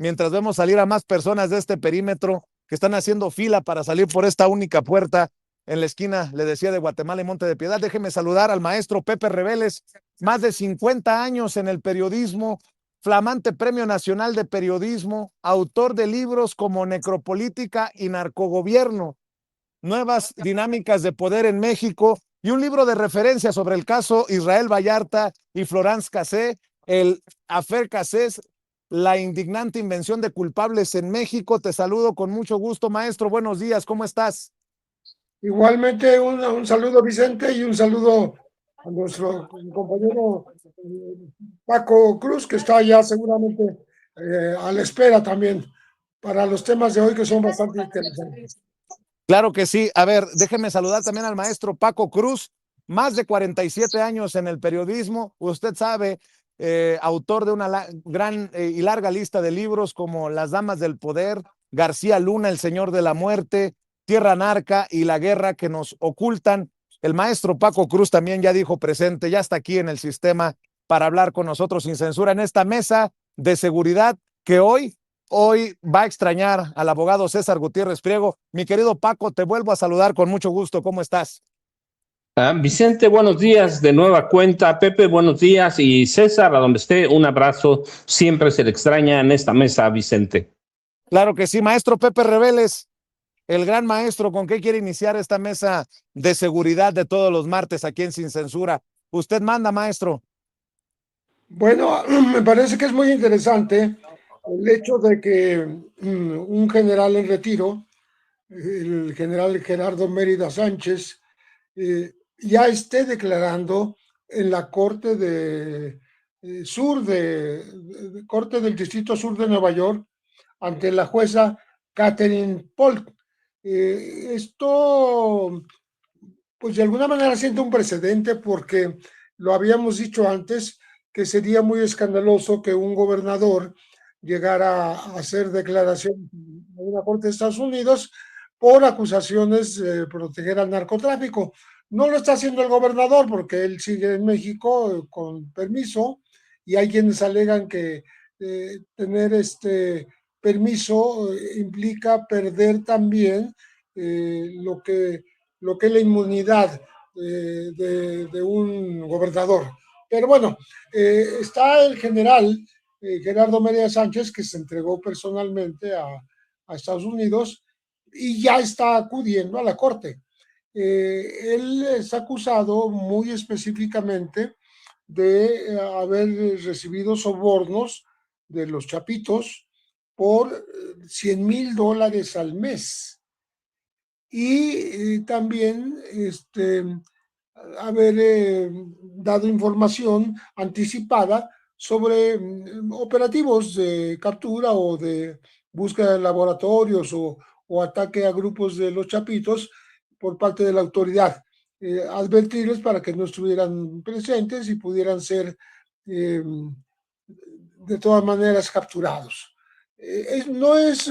mientras vemos salir a más personas de este perímetro que están haciendo fila para salir por esta única puerta en la esquina, le decía, de Guatemala y Monte de Piedad. Déjeme saludar al maestro Pepe Reveles, más de 50 años en el periodismo, flamante Premio Nacional de Periodismo, autor de libros como Necropolítica y Narcogobierno, Nuevas Dinámicas de Poder en México, y un libro de referencia sobre el caso Israel Vallarta y Florence Cassé, el Affaire Cassés, la indignante invención de culpables en México. Te saludo con mucho gusto, maestro. Buenos días, ¿cómo estás? Igualmente un saludo, Vicente, y un saludo a nuestro compañero Paco Cruz, que está ya seguramente a la espera también para los temas de hoy, que son bastante interesantes. Claro que sí. A ver, déjeme saludar también al maestro Paco Cruz, más de 47 años en el periodismo. Usted sabe, autor de una gran y larga lista de libros como Las Damas del Poder, García Luna, El Señor de la Muerte, Tierra Narca y La Guerra que nos ocultan. El maestro Paco Cruz también ya dijo presente, ya está aquí en el sistema para hablar con nosotros sin censura en esta mesa de seguridad que hoy va a extrañar al abogado César Gutiérrez Priego. Mi querido Paco, te vuelvo a saludar con mucho gusto. ¿Cómo estás? Vicente, buenos días de nueva cuenta. Pepe, buenos días. Y César, a donde esté, un abrazo. Siempre se le extraña en esta mesa, Vicente. Claro que sí, maestro Pepe Reveles, el gran maestro, ¿con qué quiere iniciar esta mesa de seguridad de todos los martes aquí en Sin Censura? Usted manda, maestro. Bueno, me parece que es muy interesante el hecho de que un general en retiro, el general Gerardo Mérida Sánchez, ya esté declarando en la Corte Corte del Distrito Sur de Nueva York ante la jueza Catherine Polk. Esto, pues de alguna manera siente un precedente porque lo habíamos dicho antes que sería muy escandaloso que un gobernador llegara a hacer declaración en una corte de Estados Unidos por acusaciones de proteger al narcotráfico. No lo está haciendo el gobernador porque él sigue en México con permiso y hay quienes alegan que tener este permiso implica perder también lo que es la inmunidad de un gobernador. Pero bueno, está el general Gerardo Mérida Sánchez, que se entregó personalmente a Estados Unidos y ya está acudiendo a la corte. Él es acusado muy específicamente de haber recibido sobornos de los chapitos por $100,000 al mes. Y también haber dado información anticipada sobre operativos de captura o de búsqueda de laboratorios o ataque a grupos de los chapitos por parte de la autoridad. Advertirles para que no estuvieran presentes y pudieran ser de todas maneras capturados. No es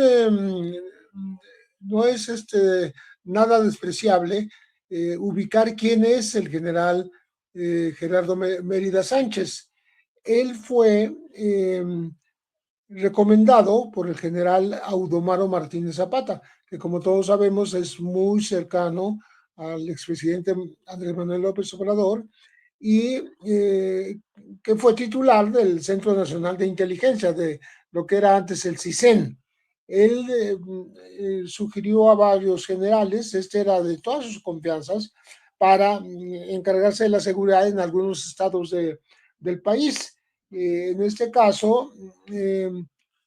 nada despreciable ubicar quién es el general Gerardo Mérida Sánchez. Él fue recomendado por el general Audomaro Martínez Zapata, que como todos sabemos es muy cercano al expresidente Andrés Manuel López Obrador y que fue titular del Centro Nacional de Inteligencia, de lo que era antes el CISEN. Él sugirió a varios generales, era de todas sus confianzas, para encargarse de la seguridad en algunos estados del país. En este caso,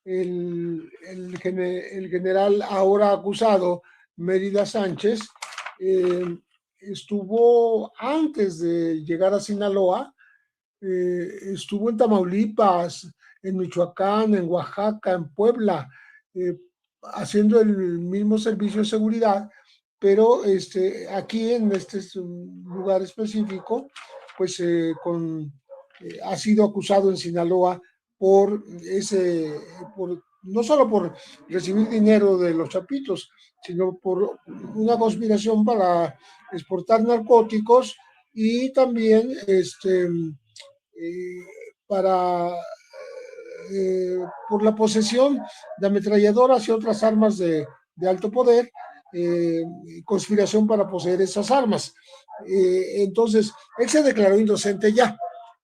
el general ahora acusado, Mérida Sánchez, estuvo antes de llegar a Sinaloa, estuvo en Tamaulipas, en Michoacán, en Oaxaca, en Puebla, haciendo el mismo servicio de seguridad, pero aquí en este lugar específico, pues ha sido acusado en Sinaloa por no solo por recibir dinero de los chapitos, sino por una conspiración para exportar narcóticos y también para por la posesión de ametralladoras y otras armas de alto poder, conspiración para poseer esas armas. Entonces, él se declaró inocente ya,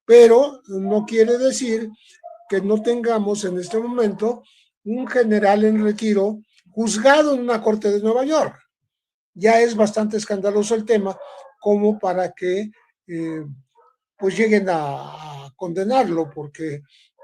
pero no quiere decir que no tengamos en este momento un general en retiro juzgado en una corte de Nueva York. Ya es bastante escandaloso el tema como para que pues lleguen a condenarlo, porque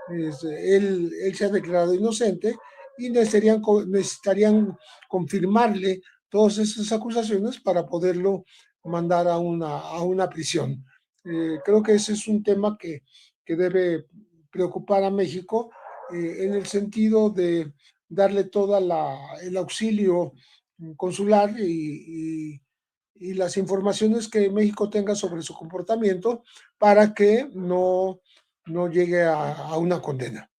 él se ha declarado inocente y necesitarían confirmarle todas esas acusaciones para poderlo mandar a una prisión. Creo que ese es un tema que debe preocupar a México en el sentido de darle todo el auxilio consular y las informaciones que México tenga sobre su comportamiento para que no llegue a una condena.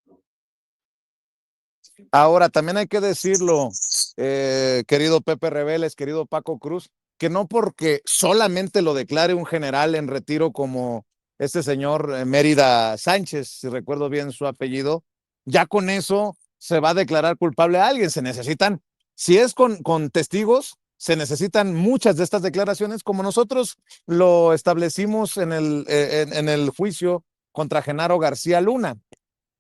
Ahora, también hay que decirlo, querido Pepe Reveles, querido Paco Cruz, que no porque solamente lo declare un general en retiro como este señor Mérida Sánchez, si recuerdo bien su apellido, ya con eso se va a declarar culpable a alguien. Se necesitan, si es con testigos, se necesitan muchas de estas declaraciones, como nosotros lo establecimos en el juicio contra Genaro García Luna.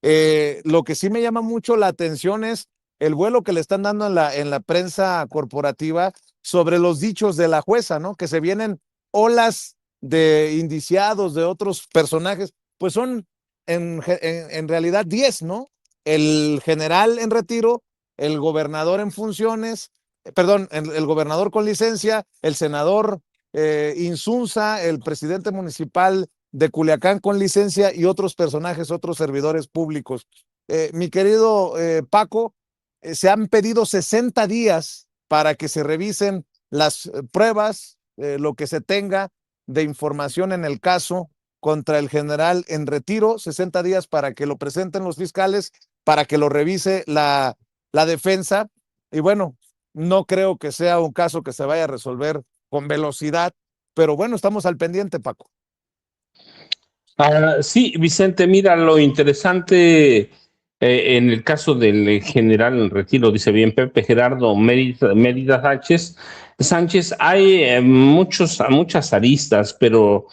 Lo que sí me llama mucho la atención es el vuelo que le están dando en la prensa corporativa sobre los dichos de la jueza, ¿no? Que se vienen olas de indiciados de otros personajes, pues son en realidad 10, ¿no? El general en retiro, el gobernador en funciones, perdón, el gobernador con licencia, el senador Insunza, el presidente municipal de Culiacán con licencia y otros personajes, otros servidores públicos. Mi querido Paco, se han pedido 60 días para que se revisen las pruebas, lo que se tenga de información en el caso contra el general en retiro, 60 días para que lo presenten los fiscales, para que lo revise la defensa. Y bueno, no creo que sea un caso que se vaya a resolver con velocidad, pero bueno, estamos al pendiente, Paco. Sí, Vicente, mira, lo interesante en el caso del general en retiro, dice bien Pepe Gerardo Mérida Sánchez, hay muchas aristas, pero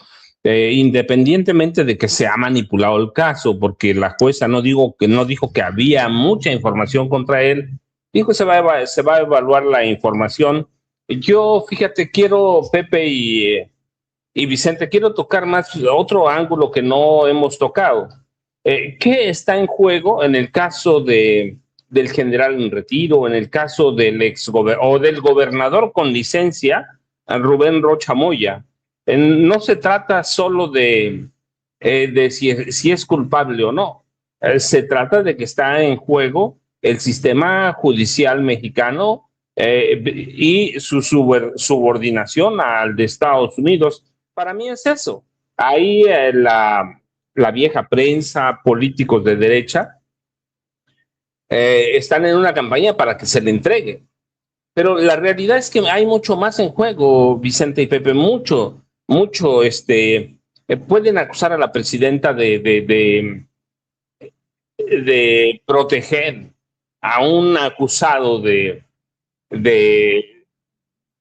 independientemente de que se ha manipulado el caso, porque la jueza no dijo que había mucha información contra él, dijo que se va a evaluar la información. Yo, fíjate, quiero, Pepe y Vicente, quiero tocar más otro ángulo que no hemos tocado. ¿Qué está en juego en el caso del general en retiro, en el caso del del gobernador con licencia, Rubén Rocha Moya? No se trata solo de si es culpable o no. Se trata de que está en juego el sistema judicial mexicano y su subordinación al de Estados Unidos. Para mí es eso. Ahí la vieja prensa, políticos de derecha, están en una campaña para que se le entregue. Pero la realidad es que hay mucho más en juego, Vicente y Pepe, mucho. Pueden acusar a la presidenta de proteger a un acusado en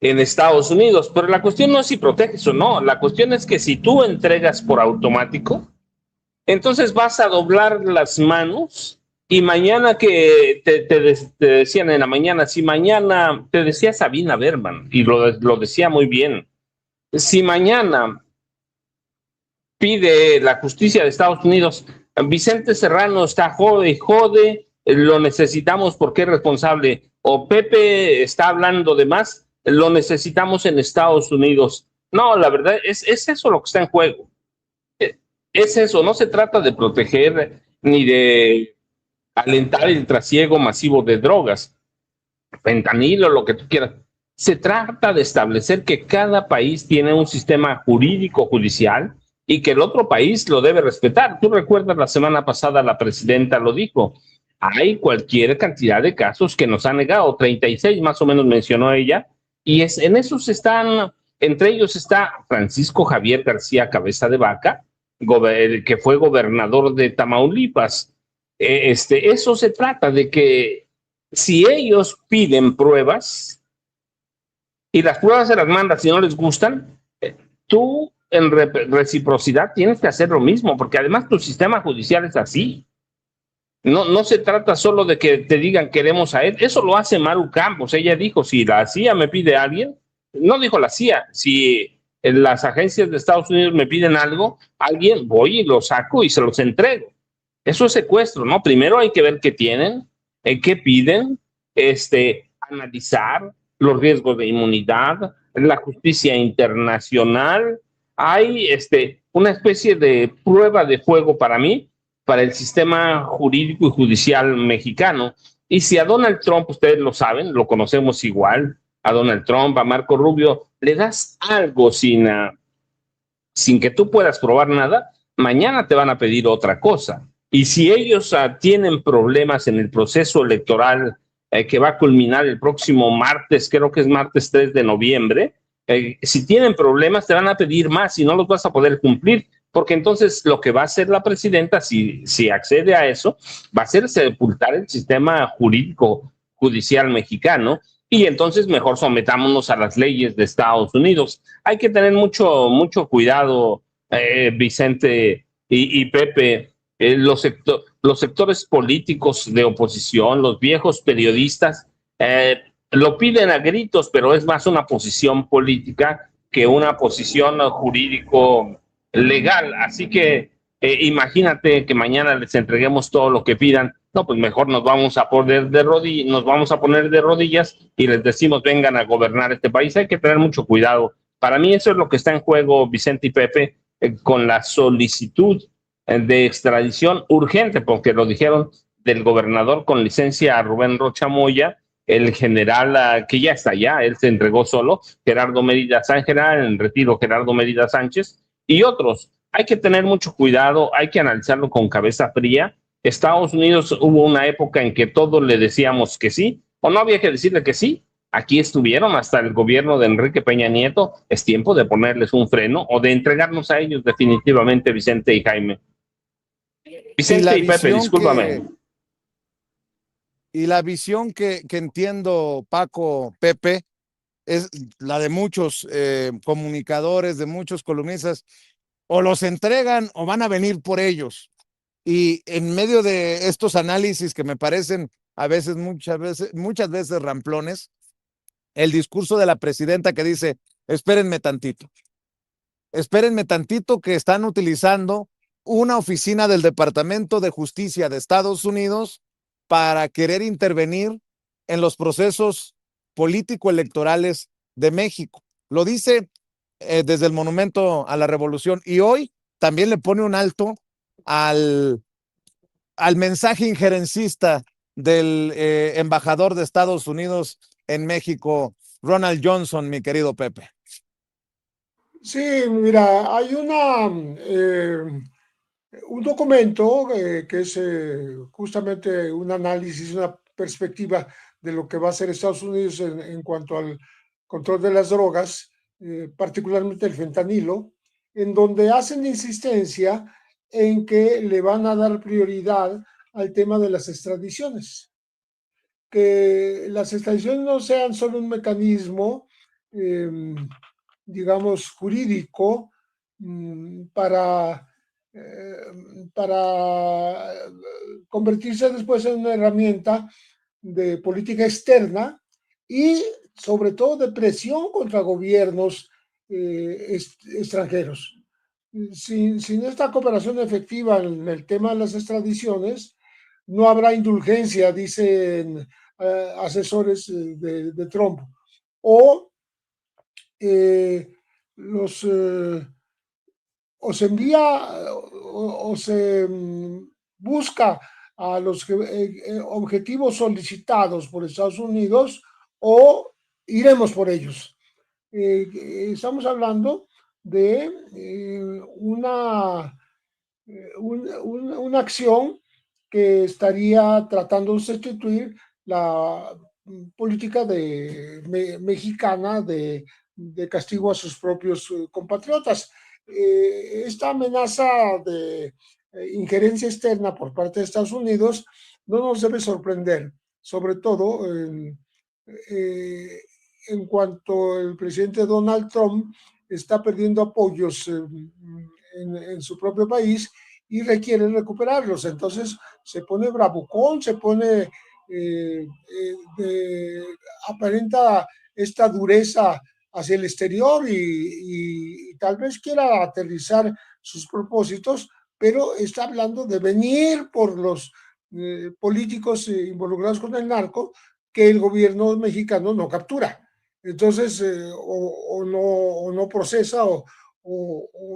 Estados Unidos, pero la cuestión no es si proteges o no, la cuestión es que si tú entregas por automático, entonces vas a doblar las manos y mañana que te decían en la mañana, si mañana, te decía Sabina Berman, y lo decía muy bien, si mañana pide la justicia de Estados Unidos, Vicente Serrano está jode y jode, lo necesitamos porque es responsable, o Pepe está hablando de más, lo necesitamos en Estados Unidos. No, la verdad es eso lo que está en juego. Es eso, no se trata de proteger ni de alentar el trasiego masivo de drogas, fentanilo, lo que tú quieras. Se trata de establecer que cada país tiene un sistema jurídico judicial y que el otro país lo debe respetar. Tú recuerdas la semana pasada la presidenta lo dijo. Hay cualquier cantidad de casos que nos han negado, 36 más o menos mencionó ella, y en esos están, entre ellos está Francisco Javier García Cabeza de Vaca, que fue gobernador de Tamaulipas. eso se trata de que si ellos piden pruebas y las pruebas se las mandas si no les gustan, tú en reciprocidad tienes que hacer lo mismo, porque además tu sistema judicial es así. No se trata solo de que te digan queremos a él, eso lo hace Maru Campos. Ella dijo, si la CIA me pide a alguien, no dijo la CIA, si las agencias de Estados Unidos me piden algo, alguien voy y lo saco y se los entrego. Eso es secuestro, ¿no? Primero hay que ver qué tienen, qué piden, analizar los riesgos de inmunidad, la justicia internacional. Hay una especie de prueba de fuego para mí, para el sistema jurídico y judicial mexicano. Y si a Donald Trump, ustedes lo saben, lo conocemos igual, a Donald Trump, a Marco Rubio, le das algo sin que tú puedas probar nada, mañana te van a pedir otra cosa. Y si ellos tienen problemas en el proceso electoral que va a culminar el próximo martes, creo que es martes 3 de noviembre, si tienen problemas te van a pedir más y no los vas a poder cumplir, porque entonces lo que va a hacer la presidenta, si accede a eso, va a ser sepultar el sistema jurídico judicial mexicano, y entonces mejor sometámonos a las leyes de Estados Unidos. Hay que tener mucho cuidado, Vicente y Pepe, los sectores políticos de oposición, los viejos periodistas, lo piden a gritos, pero es más una posición política que una posición jurídico legal. Así que imagínate que mañana les entreguemos todo lo que pidan. No, pues mejor nos vamos a poner de rodillas y les decimos vengan a gobernar este país. Hay que tener mucho cuidado. Para mí eso es lo que está en juego, Vicente y Pepe, con la solicitud de extradición urgente, porque lo dijeron, del gobernador con licencia Rubén Rocha Moya, el general que ya está allá, él se entregó solo, Gerardo Mérida Sánchez, general en retiro Gerardo Mérida Sánchez, y otros. Hay que tener mucho cuidado, hay que analizarlo con cabeza fría. Estados Unidos hubo una época en que todos le decíamos que sí, o no había que decirle que sí. Aquí estuvieron hasta el gobierno de Enrique Peña Nieto. Es tiempo de ponerles un freno o de entregarnos a ellos definitivamente, Vicente y Jaime. Vicente y Pepe, discúlpame. Y la visión que entiendo, Paco, Pepe, es la de muchos comunicadores, de muchos columnistas, o los entregan o van a venir por ellos. Y en medio de estos análisis que me parecen a veces, muchas veces ramplones, el discurso de la presidenta que dice, espérenme tantito que están utilizando una oficina del Departamento de Justicia de Estados Unidos para querer intervenir en los procesos político-electorales de México. Lo dice desde el Monumento a la Revolución, y hoy también le pone un alto al mensaje injerencista del embajador de Estados Unidos en México, Ronald Johnson, mi querido Pepe. Sí, mira, hay un documento que es justamente un análisis, una perspectiva de lo que va a hacer Estados Unidos en cuanto al control de las drogas, particularmente el fentanilo, en donde hacen insistencia en que le van a dar prioridad al tema de las extradiciones. Que las extradiciones no sean solo un mecanismo, digamos, jurídico para convertirse después en una herramienta de política externa y sobre todo de presión contra gobiernos extranjeros. Sin esta cooperación efectiva en el tema de las extradiciones, no habrá indulgencia, dicen asesores de Trump, o o se envía o se busca a los objetivos solicitados por Estados Unidos o iremos por ellos. Estamos hablando de una acción que estaría tratando de sustituir la política mexicana de castigo a sus propios compatriotas. Esta amenaza de injerencia externa por parte de Estados Unidos no nos debe sorprender, sobre todo en cuanto el presidente Donald Trump está perdiendo apoyos en su propio país y requiere recuperarlos. Entonces se pone bravucón, se pone, aparenta esta dureza hacia el exterior y tal vez quiera aterrizar sus propósitos, pero está hablando de venir por los políticos involucrados con el narco que el gobierno mexicano no captura. Entonces, o no procesa o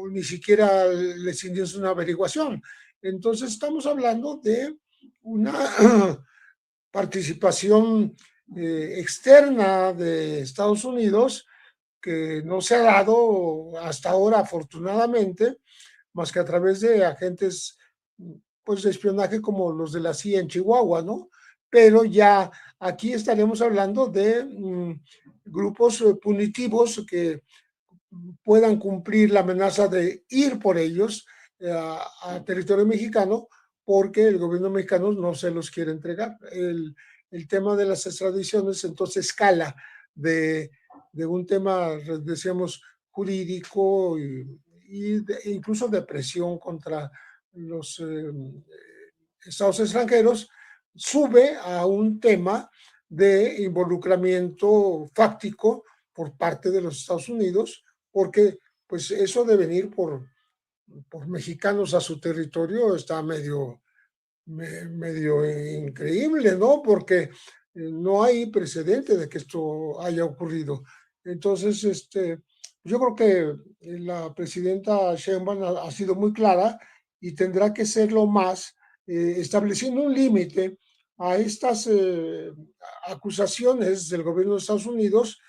ni siquiera les inicia una averiguación. Entonces, estamos hablando de una participación externa de Estados Unidos que no se ha dado hasta ahora, afortunadamente, más que a través de agentes pues, de espionaje como los de la CIA en Chihuahua, ¿no? Pero ya aquí estaremos hablando de grupos punitivos que puedan cumplir la amenaza de ir por ellos a territorio mexicano, porque el gobierno mexicano no se los quiere entregar. El tema de las extradiciones entonces escala de un tema, decíamos, jurídico incluso de presión contra los estados extranjeros, sube a un tema de involucramiento fáctico por parte de los Estados Unidos, porque pues eso de venir por mexicanos a su territorio está medio increíble, ¿no? Porque no hay precedente de que esto haya ocurrido. Entonces, yo creo que la presidenta Sheinbaum ha sido muy clara y tendrá que serlo más, estableciendo un límite a estas acusaciones del gobierno de Estados Unidos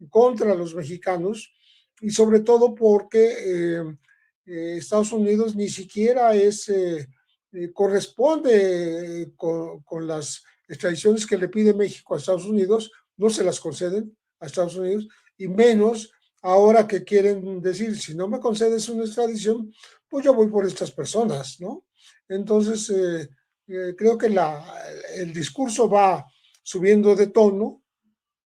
contra los mexicanos, y sobre todo porque Estados Unidos ni siquiera corresponde con las extradiciones que le pide México a Estados Unidos, no se las conceden a Estados Unidos, y menos ahora que quieren decir, si no me concedes una extradición, pues yo voy por estas personas, ¿no? Entonces, creo que el discurso va subiendo de tono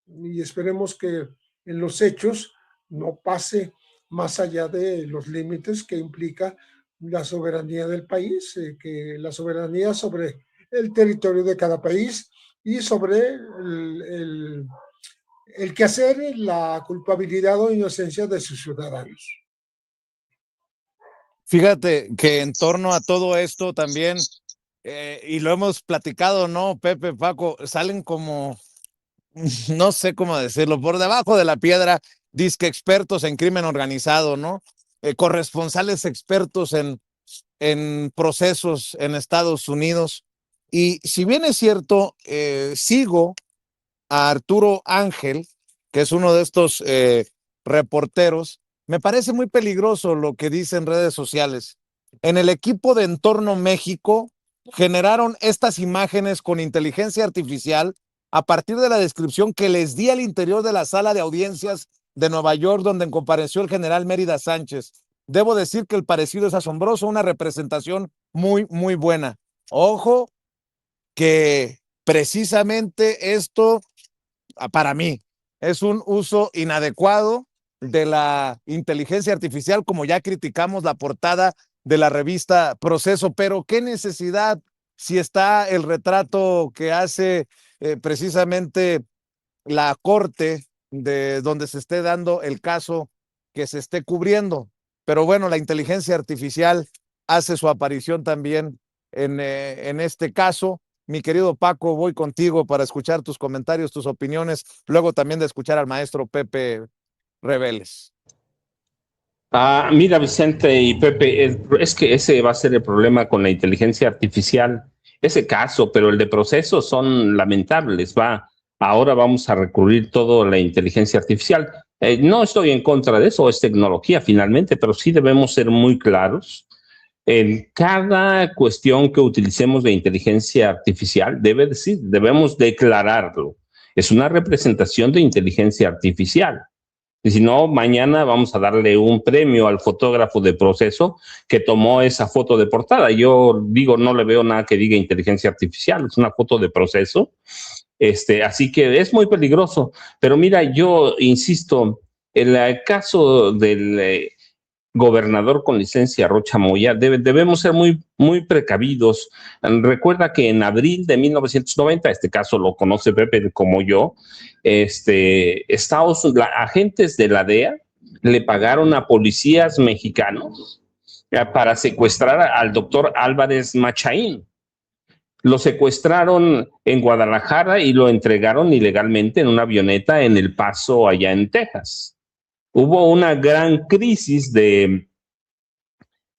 y esperemos que en los hechos no pase más allá de los límites que implica la soberanía del país, que la soberanía sobre el territorio de cada país y sobre el quehacer, la culpabilidad o inocencia de sus ciudadanos. Fíjate que en torno a todo esto también, y lo hemos platicado, ¿no, Pepe, Paco? Salen como, no sé cómo decirlo, por debajo de la piedra, disque expertos en crimen organizado, ¿no? Corresponsales expertos en procesos en Estados Unidos. Y si bien es cierto, sigo a Arturo Ángel, que es uno de estos reporteros, me parece muy peligroso lo que dice en redes sociales. En el equipo de Entorno México generaron estas imágenes con inteligencia artificial a partir de la descripción que les di al interior de la sala de audiencias de Nueva York, donde compareció el general Mérida Sánchez. Debo decir que el parecido es asombroso, una representación muy, muy buena. Ojo, que precisamente esto, para mí, es un uso inadecuado de la inteligencia artificial, como ya criticamos la portada de la revista Proceso, pero qué necesidad si está el retrato que hace precisamente la corte de donde se esté dando el caso que se esté cubriendo. Pero bueno, la inteligencia artificial hace su aparición también en este caso. Mi querido Paco, voy contigo para escuchar tus comentarios, tus opiniones, luego también de escuchar al maestro Pepe Reveles. Mira, Vicente y Pepe, es que ese va a ser el problema con la inteligencia artificial, ese caso, pero el de Proceso son lamentables. Ahora vamos a recurrir todo a la inteligencia artificial. No estoy en contra de eso, es tecnología finalmente, pero sí debemos ser muy claros. En cada cuestión que utilicemos de inteligencia artificial, debemos declararlo. Es una representación de inteligencia artificial. Y si no, mañana vamos a darle un premio al fotógrafo de proceso que tomó esa foto de portada. Yo digo, no le veo nada que diga inteligencia artificial, es una foto de proceso. Así que es muy peligroso. Pero mira, yo insisto, el caso del gobernador con licencia Rocha Moya, debemos ser muy precavidos. Recuerda que en abril de 1990, este caso lo conoce Pepe como yo, agentes de la DEA le pagaron a policías mexicanos para secuestrar al doctor Álvarez Machaín. Lo secuestraron en Guadalajara y lo entregaron ilegalmente en una avioneta en El Paso, allá en Texas. Hubo una gran crisis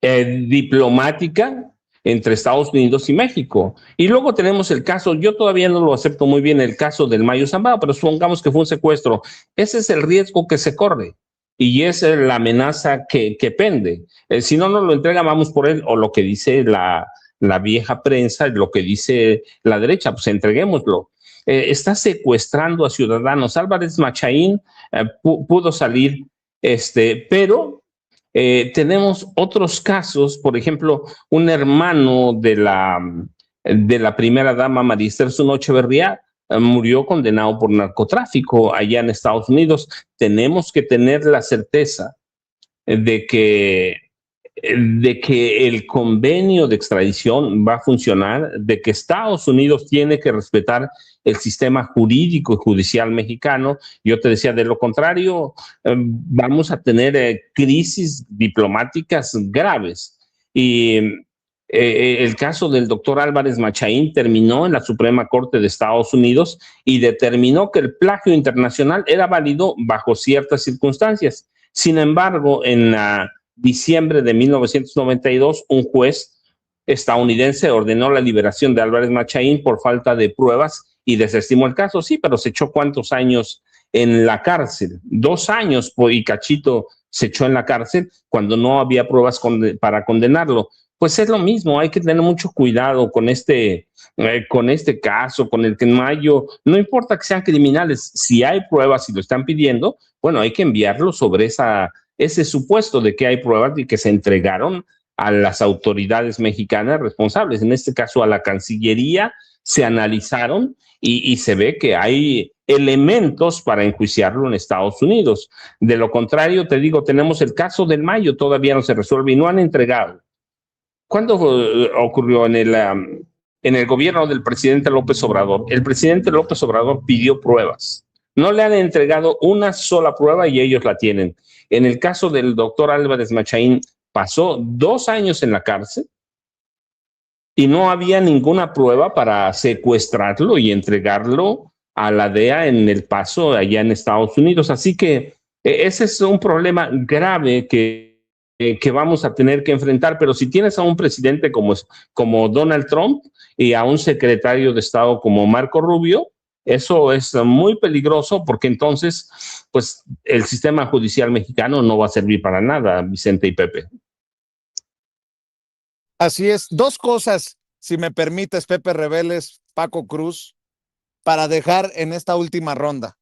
diplomática entre Estados Unidos y México. Y luego tenemos el caso, yo todavía no lo acepto muy bien, el caso del Mayo Zambada, pero supongamos que fue un secuestro. Ese es el riesgo que se corre y esa es la amenaza que pende. Si no nos lo entrega, vamos por él, o lo que dice la vieja prensa, lo que dice la derecha, pues entreguémoslo. Está secuestrando a ciudadanos. Álvarez Machaín pudo salir, pero tenemos otros casos, por ejemplo, un hermano de la primera dama María Esther Zuno Echeverría murió condenado por narcotráfico allá en Estados Unidos. Tenemos que tener la certeza de que el convenio de extradición va a funcionar, de que Estados Unidos tiene que respetar el sistema jurídico y judicial mexicano. Yo te decía, de lo contrario, vamos a tener crisis diplomáticas graves. Y el caso del doctor Álvarez Machaín terminó en la Suprema Corte de Estados Unidos y determinó que el plagio internacional era válido bajo ciertas circunstancias. Sin embargo, en diciembre de 1992, un juez estadounidense ordenó la liberación de Álvarez Machaín por falta de pruebas y desestimó el caso. Sí, pero se echó ¿cuántos años en la cárcel? 2 años y cachito se echó en la cárcel cuando no había pruebas para condenarlo. Pues es lo mismo, hay que tener mucho cuidado con este caso, con el que en mayo, no importa que sean criminales, si hay pruebas y lo están pidiendo, bueno, hay que enviarlo sobre ese supuesto de que hay pruebas y que se entregaron a las autoridades mexicanas responsables, en este caso a la Cancillería, se analizaron y se ve que hay elementos para enjuiciarlo en Estados Unidos. De lo contrario, te digo, tenemos el caso del Mayo, todavía no se resuelve y no han entregado. ¿Cuándo ocurrió? En el gobierno del presidente López Obrador. El presidente López Obrador pidió pruebas. No le han entregado una sola prueba y ellos la tienen. En el caso del doctor Álvarez Machaín, pasó 2 años en la cárcel y no había ninguna prueba para secuestrarlo y entregarlo a la DEA en El Paso, allá en Estados Unidos. Así que ese es un problema grave que vamos a tener que enfrentar, pero si tienes a un presidente como Donald Trump y a un secretario de Estado como Marco Rubio, eso es muy peligroso porque entonces, pues, el sistema judicial mexicano no va a servir para nada, Vicente y Pepe. Así es. 2 cosas, si me permites, Pepe Reveles, Paco Cruz, para dejar en esta última ronda.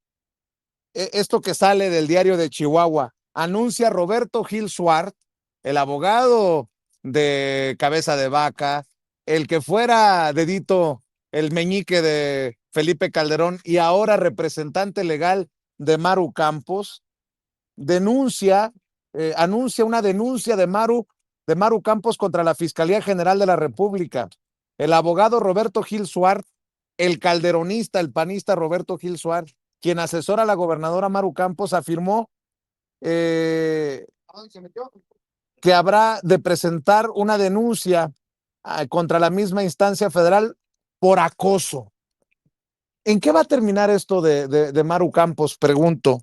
Esto que sale del diario de Chihuahua, anuncia Roberto Gil Suart, el abogado de Cabeza de Vaca, el que fuera dedito, el meñique de Felipe Calderón y ahora representante legal de Maru Campos, anuncia una denuncia de Maru Campos contra la Fiscalía General de la República. El abogado Roberto Gil Suart, el calderonista, el panista Roberto Gil Suart, quien asesora a la gobernadora Maru Campos, afirmó que habrá de presentar una denuncia contra la misma instancia federal por acoso. ¿En qué va a terminar esto de Maru Campos? Pregunto.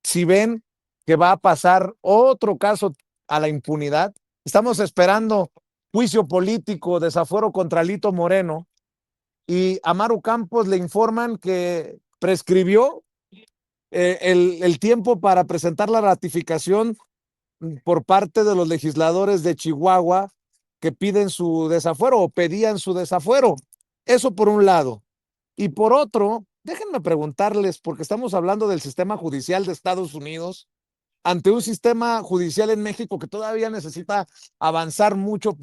Si ven que va a pasar otro caso a la impunidad, estamos esperando juicio político, desafuero contra Lito Moreno, y a Maru Campos le informan que prescribió el tiempo para presentar la ratificación por parte de los legisladores de Chihuahua que piden su desafuero o pedían su desafuero. Eso por un lado. Y por otro, déjenme preguntarles, porque estamos hablando del sistema judicial de Estados Unidos, ante un sistema judicial en México que todavía necesita avanzar mucho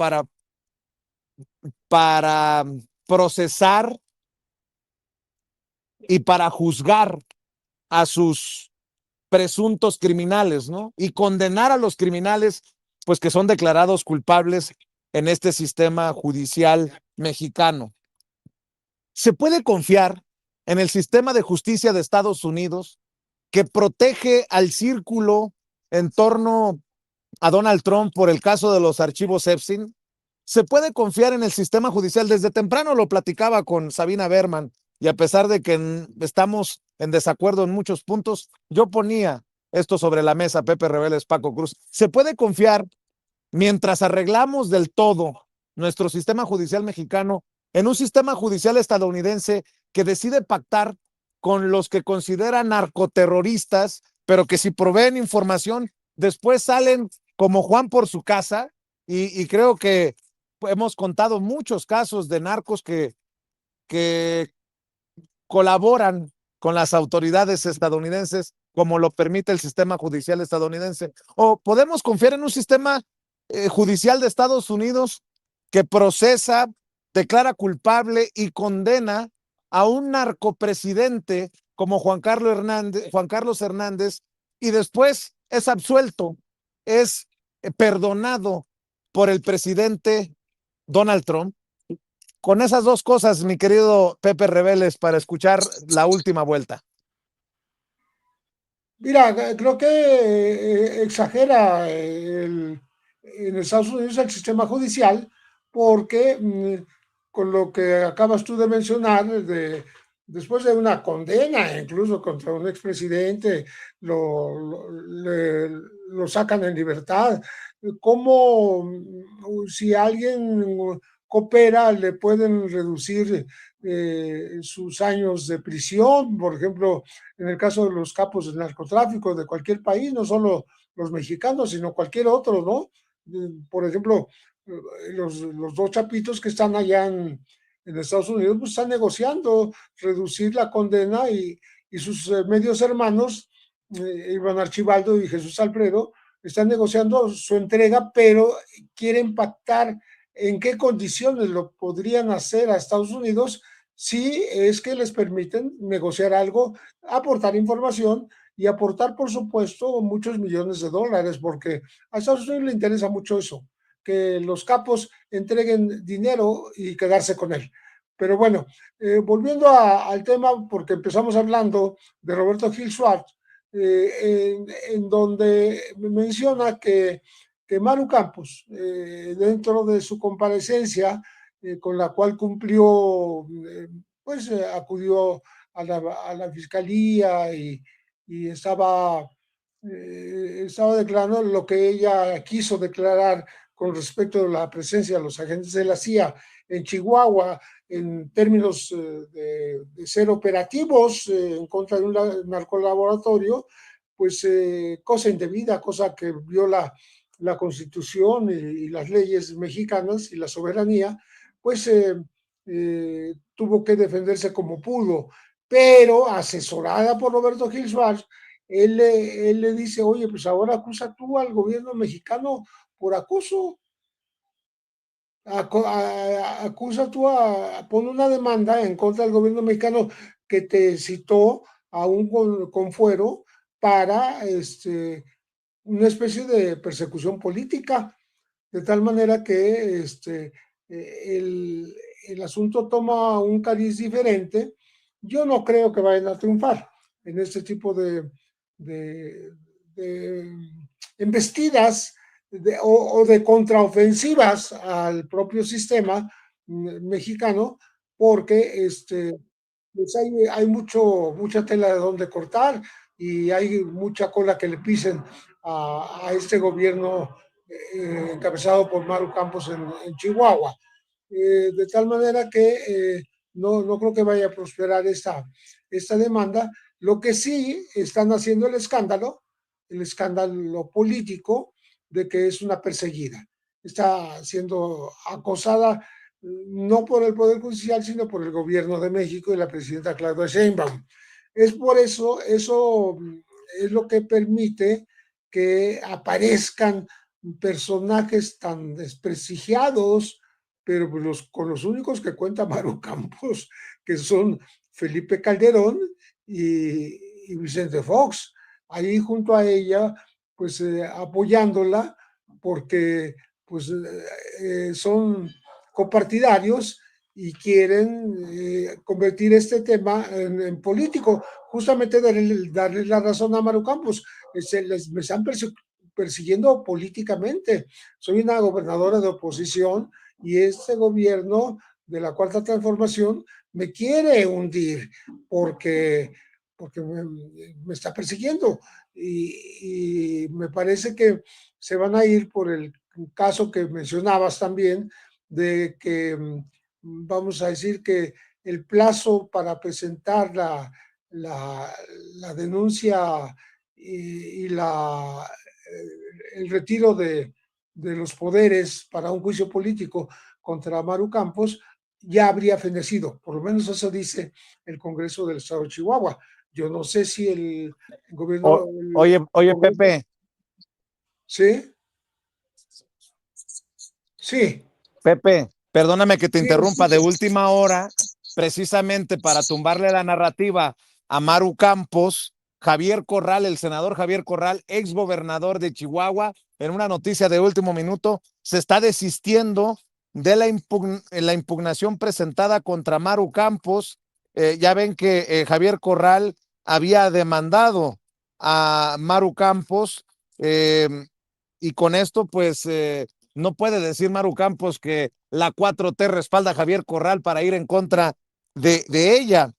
para procesar y para juzgar a sus presuntos criminales, ¿no? Y condenar a los criminales, pues que son declarados culpables en este sistema judicial mexicano. ¿Se puede confiar en el sistema de justicia de Estados Unidos que protege al círculo en torno a Donald Trump por el caso de los archivos Epstein? ¿Se puede confiar en el sistema judicial? Desde temprano lo platicaba con Sabina Berman y a pesar de que estamos en desacuerdo en muchos puntos, yo ponía esto sobre la mesa, Pepe Reveles, Paco Cruz. ¿Se puede confiar mientras arreglamos del todo nuestro sistema judicial mexicano en un sistema judicial estadounidense que decide pactar con los que consideran narcoterroristas, pero que si proveen información, después salen como Juan por su casa? Y creo que hemos contado muchos casos de narcos que colaboran con las autoridades estadounidenses, como lo permite el sistema judicial estadounidense. ¿O podemos confiar en un sistema judicial de Estados Unidos que procesa, declara culpable y condena a un narcopresidente como Juan Carlos Hernández, y después es absuelto, es perdonado por el presidente Donald Trump? Con esas dos cosas, mi querido Pepe Reveles, para escuchar la última vuelta. Mira, creo que exagera en Estados Unidos el sistema judicial porque con lo que acabas tú de mencionar, después de una condena incluso contra un expresidente, lo sacan en libertad. ¿Cómo si alguien coopera le pueden reducir sus años de prisión? Por ejemplo, en el caso de los capos del narcotráfico de cualquier país, no solo los mexicanos, sino cualquier otro, ¿no? Por ejemplo, los dos chapitos que están allá en Estados Unidos, pues están negociando reducir la condena y sus medios hermanos, Iván Archibaldo y Jesús Alfredo, están negociando su entrega, pero quieren pactar en qué condiciones lo podrían hacer a Estados Unidos si es que les permiten negociar algo, aportar información y aportar, por supuesto, muchos millones de dólares, porque a Estados Unidos le interesa mucho eso, que los capos entreguen dinero y quedarse con él. Pero bueno, volviendo al tema, porque empezamos hablando de Roberto Gil Suárez, en donde menciona que Maru Campos, dentro de su comparecencia, con la cual cumplió, pues acudió a la fiscalía y estaba declarando lo que ella quiso declarar con respecto a la presencia de los agentes de la CIA en Chihuahua, en términos de ser operativos en contra de un narcolaboratorio, pues cosa indebida, cosa que viola la Constitución y las leyes mexicanas y la soberanía, pues tuvo que defenderse como pudo, pero asesorada por Roberto Gil Suárez, él le dice, oye, pues ahora acusa tú al gobierno mexicano por acoso, acusa tú pon una demanda en contra del gobierno mexicano que te citó a con fuero para una especie de persecución política, de tal manera que el asunto toma un cariz diferente. Yo no creo que vayan a triunfar en este tipo de embestidas o de contraofensivas al propio sistema mexicano, porque pues hay mucha tela de donde cortar y hay mucha cola que le pisen a este gobierno encabezado por Maru Campos en Chihuahua. De tal manera que no creo que vaya a prosperar esta demanda. Lo que sí están haciendo el escándalo político de que es una perseguida. Está siendo acosada no por el Poder Judicial, sino por el gobierno de México y la presidenta Claudia Sheinbaum. Es por eso es lo que permite que aparezcan personajes tan desprestigiados, pero pues con los únicos que cuenta Maru Campos, que son Felipe Calderón y Vicente Fox, ahí junto a ella, pues apoyándola, porque pues son copartidarios y quieren convertir este tema en político, justamente darle la razón a Maru Campos. Me están persiguiendo políticamente. Soy una gobernadora de oposición y este gobierno de la Cuarta Transformación me quiere hundir porque me está persiguiendo y me parece que se van a ir por el caso que mencionabas también de que vamos a decir que el plazo para presentar la denuncia y el retiro de los poderes para un juicio político contra Maru Campos ya habría fenecido, por lo menos eso dice el Congreso del Estado de Chihuahua. Yo no sé si el gobierno... Oye, Pepe. ¿Sí? Sí. Pepe, perdóname que te interrumpa, de última hora, precisamente para tumbarle la narrativa a Maru Campos, Javier Corral, el senador Javier Corral, ex gobernador de Chihuahua, en una noticia de último minuto, se está desistiendo de la impugnación presentada contra Maru Campos. Ya ven que Javier Corral había demandado a Maru Campos y con esto pues no puede decir Maru Campos que la 4T respalda a Javier Corral para ir en contra de ella.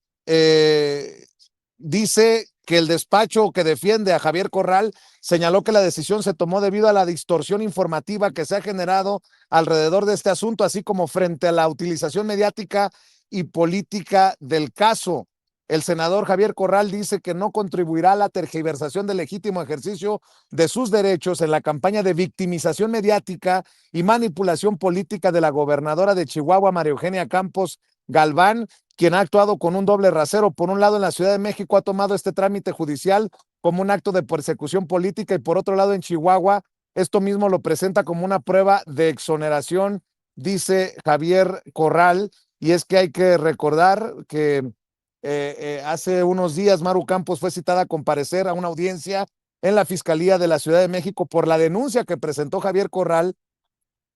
Dice que el despacho que defiende a Javier Corral señaló que la decisión se tomó debido a la distorsión informativa que se ha generado alrededor de este asunto, así como frente a la utilización mediática y política del caso. El senador Javier Corral dice que no contribuirá a la tergiversación del legítimo ejercicio de sus derechos en la campaña de victimización mediática y manipulación política de la gobernadora de Chihuahua, María Eugenia Campos Galván, quien ha actuado con un doble rasero. Por un lado, en la Ciudad de México ha tomado este trámite judicial como un acto de persecución política y por otro lado, en Chihuahua, esto mismo lo presenta como una prueba de exoneración, dice Javier Corral. Y es que hay que recordar que hace unos días Maru Campos fue citada a comparecer a una audiencia en la Fiscalía de la Ciudad de México por la denuncia que presentó Javier Corral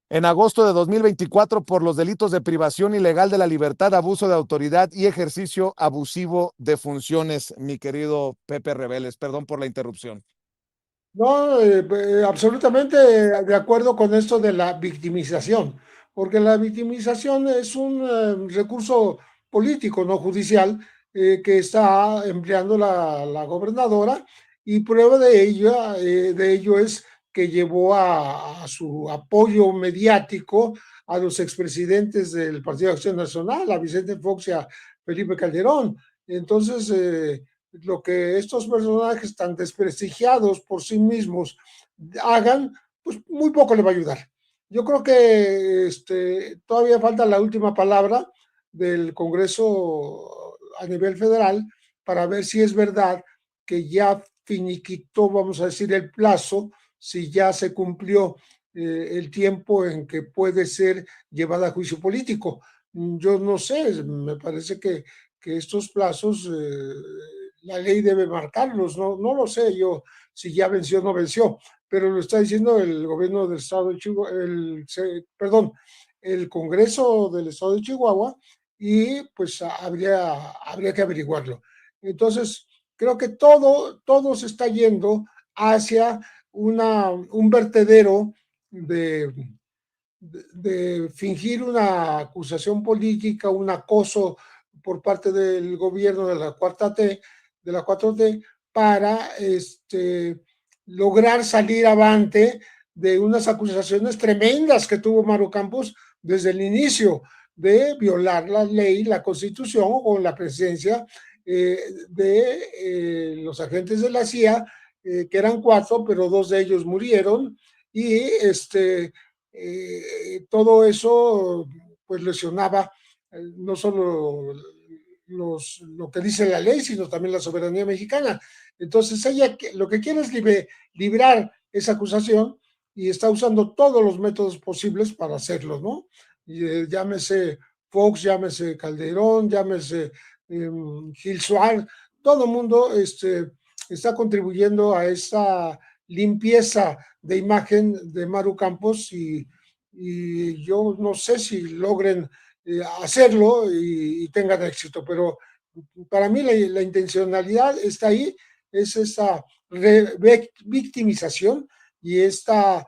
en agosto de 2024 por los delitos de privación ilegal de la libertad, abuso de autoridad y ejercicio abusivo de funciones, mi querido Pepe Reveles. Perdón por la interrupción. No, absolutamente de acuerdo con esto de la victimización, porque la victimización es un recurso político, no judicial, que está empleando la gobernadora y prueba de ello es que llevó a su apoyo mediático a los expresidentes del Partido de Acción Nacional, a Vicente Fox y a Felipe Calderón. Entonces, lo que estos personajes tan desprestigiados por sí mismos hagan, pues muy poco le va a ayudar. Yo creo que todavía falta la última palabra del Congreso a nivel federal para ver si es verdad que ya finiquitó, vamos a decir, el plazo, si ya se cumplió el tiempo en que puede ser llevada a juicio político. Yo no sé, me parece que estos plazos la ley debe marcarlos, no lo sé yo si ya venció o no venció, pero lo está diciendo el gobierno del estado de Chihuahua, el Congreso del estado de Chihuahua y pues habría que averiguarlo. Entonces, creo que todo se está yendo hacia un vertedero de fingir una acusación política, un acoso por parte del gobierno de la 4T, para lograr salir avante de unas acusaciones tremendas que tuvo Maru Campos desde el inicio de violar la ley, la constitución o la presencia de los agentes de la CIA, que eran 4, pero 2 de ellos murieron y todo eso pues lesionaba no solo lo que dice la ley, sino también la soberanía mexicana. Entonces ella lo que quiere es librar esa acusación y está usando todos los métodos posibles para hacerlo, ¿no? Y, llámese Fox, llámese Calderón, llámese Gil Suárez, todo el mundo está contribuyendo a esa limpieza de imagen de Maru Campos y yo no sé si logren hacerlo y tengan éxito, pero para mí la intencionalidad está ahí, es esa victimización y esta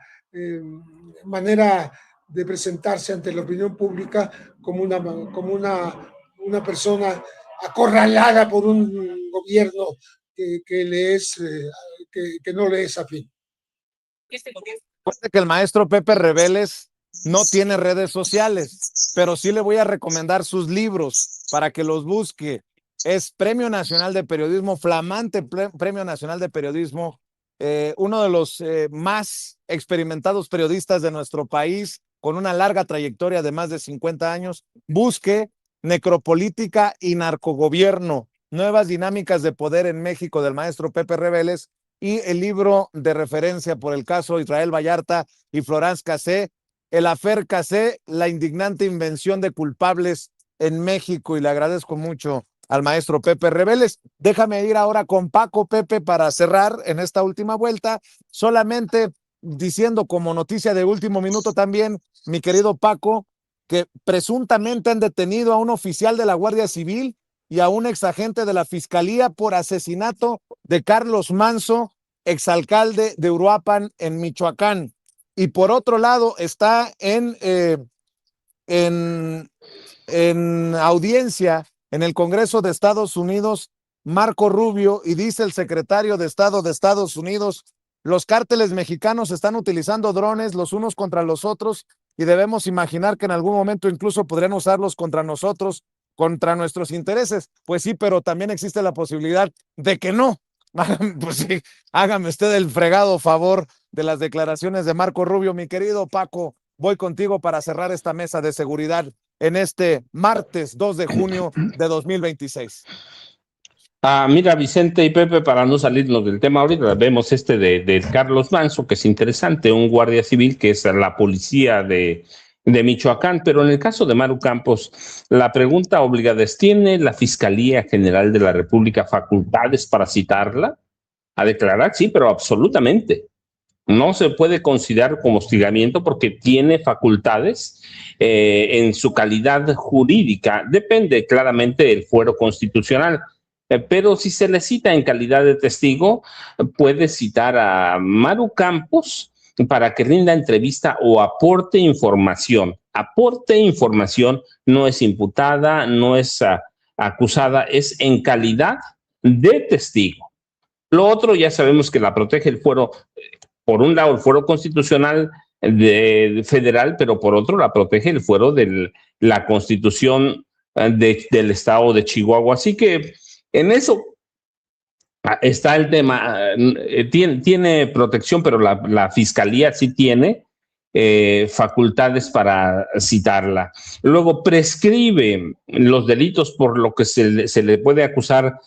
manera de presentarse ante la opinión pública como una persona acorralada por un gobierno que no le es afín. Recuerde que el maestro Pepe Reveles no tiene redes sociales, pero sí le voy a recomendar sus libros para que los busque. Es Premio Nacional de Periodismo, flamante Premio Nacional de Periodismo, uno de los más experimentados periodistas de nuestro país, con una larga trayectoria de más de 50 años. Busque Necropolítica y Narcogobierno, nuevas dinámicas de poder en México, del maestro Pepe Reveles, y el libro de referencia por el caso Israel Vallarta y Florence Cassé, el Affaire Cassé, la indignante invención de culpables en México, y le agradezco mucho al maestro Pepe Reveles. Déjame ir ahora con Paco, Pepe, para cerrar en esta última vuelta, solamente diciendo como noticia de último minuto también, mi querido Paco, que presuntamente han detenido a un oficial de la Guardia Civil y a un exagente de la Fiscalía por asesinato de Carlos Manso, exalcalde de Uruapan, en Michoacán. Y por otro lado está en audiencia en el Congreso de Estados Unidos Marco Rubio, y dice el secretario de Estado de Estados Unidos: los cárteles mexicanos están utilizando drones los unos contra los otros y debemos imaginar que en algún momento incluso podrían usarlos contra nosotros, contra nuestros intereses. Pues sí, pero también existe la posibilidad de que no. Pues sí, hágame usted el fregado favor de las declaraciones de Marco Rubio. Mi querido Paco, voy contigo para cerrar esta mesa de seguridad en este martes 2 de junio de 2026. Mira, Vicente y Pepe, para no salirnos del tema ahorita, vemos de Carlos Manso, que es interesante, un guardia civil que es la policía de Michoacán, pero en el caso de Maru Campos, la pregunta obligada es: ¿tiene la Fiscalía General de la República facultades para citarla a declarar? Sí, pero absolutamente. No se puede considerar como hostigamiento porque tiene facultades en su calidad jurídica. Depende claramente del fuero constitucional. Pero si se le cita en calidad de testigo, puede citar a Maru Campos para que rinda entrevista o aporte información. Aporte información, no es imputada, no es acusada, es en calidad de testigo. Lo otro ya sabemos que la protege el fuero, por un lado el fuero constitucional federal, pero por otro la protege el fuero de la Constitución del estado de Chihuahua. Así que en eso está el tema. Tiene protección, pero la Fiscalía sí tiene facultades para citarla. Luego prescribe los delitos por lo que se le puede acusar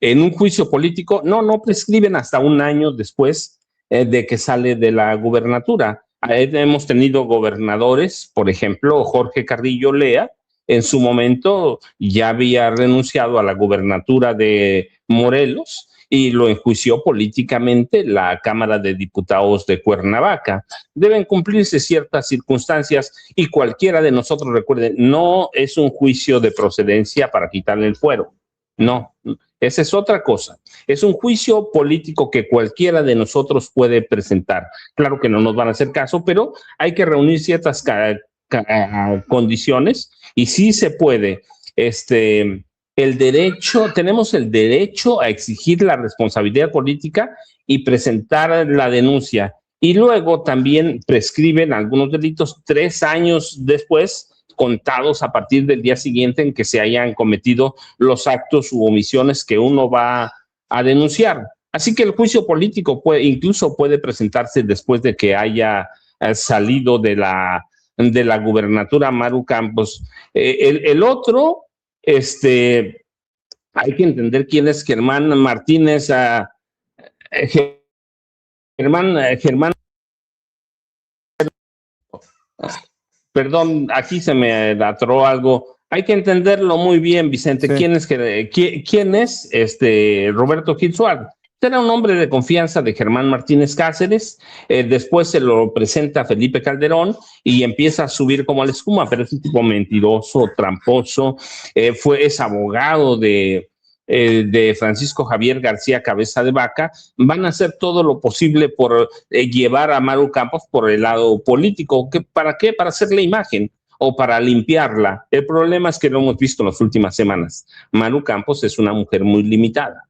en un juicio político. No prescriben hasta un año después de que sale de la gubernatura. Hemos tenido gobernadores, por ejemplo, Jorge Carrillo Lea, en su momento ya había renunciado a la gubernatura de Morelos y lo enjuició políticamente la Cámara de Diputados de Cuernavaca. Deben cumplirse ciertas circunstancias y cualquiera de nosotros, recuerden, no es un juicio de procedencia para quitarle el fuero. No, esa es otra cosa. Es un juicio político que cualquiera de nosotros puede presentar. Claro que no nos van a hacer caso, pero hay que reunir ciertas condiciones y sí se puede. Tenemos el derecho a exigir la responsabilidad política y presentar la denuncia. Y luego también prescriben algunos delitos 3 años después, contados a partir del día siguiente en que se hayan cometido los actos u omisiones que uno va a denunciar. Así que el juicio político incluso puede presentarse después de que haya salido de la gubernatura Maru Campos. El otro, hay que entender quién es Germán Martínez Germán, perdón, aquí se me atoró algo. Hay que entenderlo muy bien, Vicente. Sí. ¿Quién es Roberto Gil Suárez? Era un hombre de confianza de Germán Martínez Cáceres, después se lo presenta a Felipe Calderón y empieza a subir como la espuma, pero es un tipo mentiroso, tramposo, es abogado de Francisco Javier García Cabeza de Vaca. Van a hacer todo lo posible por llevar a Maru Campos por el lado político. ¿Para qué? Para hacerle imagen o para limpiarla. El problema es que lo hemos visto en las últimas semanas. Maru Campos es una mujer muy limitada.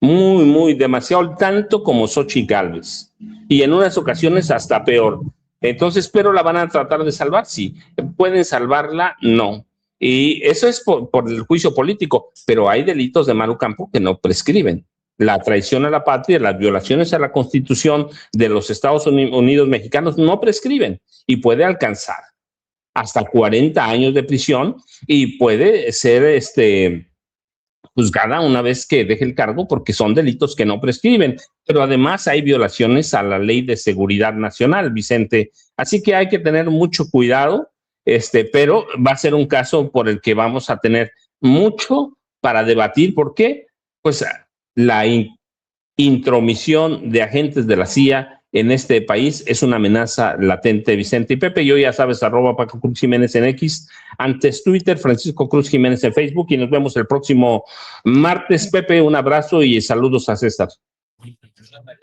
Muy, demasiado, tanto como Xochitl Gálvez. Y en unas ocasiones hasta peor. Entonces, pero la van a tratar de salvar, sí. ¿Pueden salvarla? No. Y eso es por el juicio político, pero hay delitos de Maru Campos que no prescriben. La traición a la patria, las violaciones a la Constitución de los Estados Unidos mexicanos no prescriben y puede alcanzar hasta 40 años de prisión y puede ser juzgada una vez que deje el cargo porque son delitos que no prescriben. Pero además hay violaciones a la Ley de Seguridad Nacional, Vicente. Así que hay que tener mucho cuidado, pero va a ser un caso por el que vamos a tener mucho para debatir. ¿Por qué? Pues la intromisión de agentes de la CIA en este país es una amenaza latente, Vicente. Y Pepe, yo ya sabes, @Paco Cruz Jiménez en X, antes Twitter, Francisco Cruz Jiménez en Facebook, y nos vemos el próximo martes. Pepe, un abrazo y saludos a César.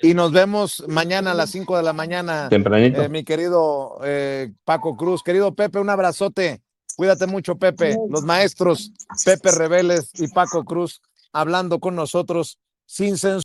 Y nos vemos mañana a las 5 de la mañana. Tempranito. Mi querido Paco Cruz. Querido Pepe, un abrazote. Cuídate mucho, Pepe. Los maestros Pepe Reveles y Paco Cruz hablando con nosotros sin censura.